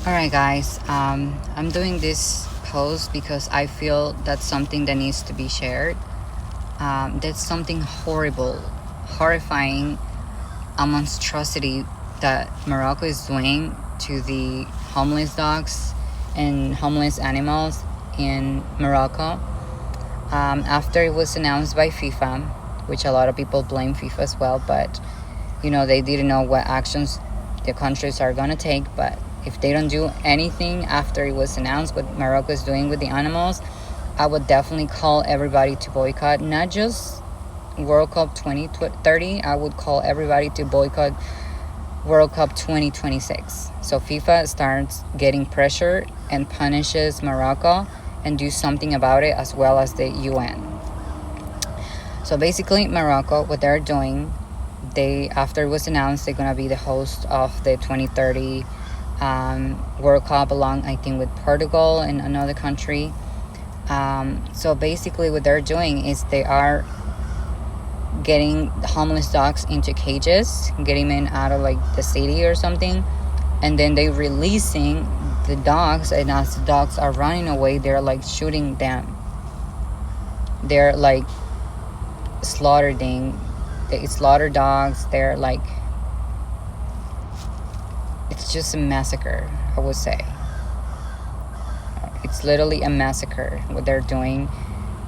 Alright, guys, I'm doing this post because I feel that's something that needs to be shared. That's something horrible, horrifying, a monstrosity that Morocco is doing to the homeless dogs and homeless animals in Morocco. After it was announced by FIFA, which a lot of people blame FIFA as well, but they didn't know what actions the countries are going to take. But if they don't do anything after it was announced what Morocco is doing with the animals, I would definitely call everybody to boycott, not just World Cup 2030. I would call everybody to boycott World Cup 2026. So FIFA starts getting pressure and punishes Morocco and do something about it, as well as the UN. So basically, Morocco, what they're doing, after it was announced they're going to be the host of the 2030 World Cup, along I think with Portugal and another country. So basically what they're doing is they are getting homeless dogs into cages, getting them out of like the city or something, and then they releasing the dogs, and as the dogs are running away, they're like shooting them. They're like slaughter dogs. They're like, it's just a massacre, I would say. It's literally a massacre what they're doing.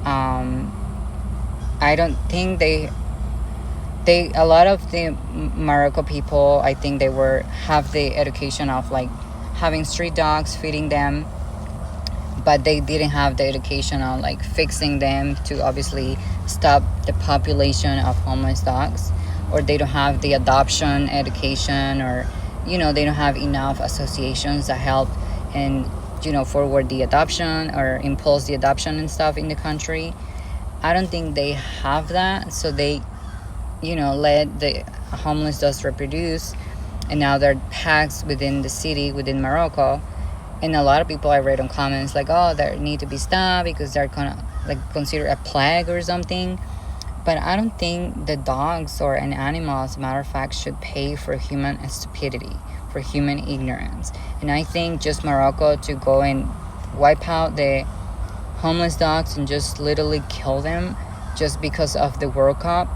I don't think a lot of the Morocco people, I think they have the education of like having street dogs, feeding them, but they didn't have the education on like fixing them to obviously stop the population of homeless dogs, or they don't have the adoption education, or they don't have enough associations that help and forward the adoption or impulse the adoption and stuff in the country. I don't think they have that, so they let the homeless dogs reproduce, and now they're packed within the city, within Morocco. And a lot of people I read on comments like, oh, they need to be stopped because they're gonna like considered a plague or something. But I don't think the dogs or an animal, as a matter of fact, should pay for human stupidity, for human ignorance. And I think just Morocco to go and wipe out the homeless dogs and just literally kill them just because of the World Cup,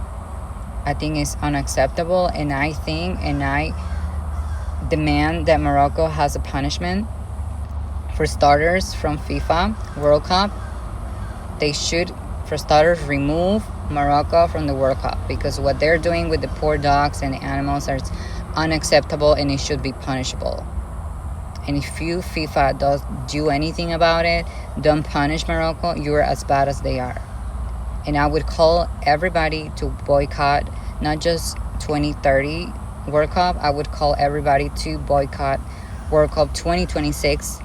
I think is unacceptable. And I demand that Morocco has a punishment. For starters, from FIFA World Cup, they should, for starters, remove Morocco from the World Cup, because what they're doing with the poor dogs and the animals is unacceptable, and it should be punishable. And if you, FIFA, does do anything about it, don't punish Morocco, you're as bad as they are. And I would call everybody to boycott, not just 2030 World Cup, I would call everybody to boycott World Cup 2026,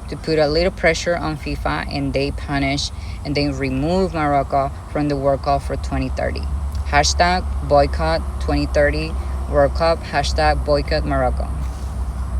to put a little pressure on FIFA, and they punish and they remove Morocco from the World Cup for 2030. Hashtag boycott 2030 World Cup, hashtag boycott Morocco.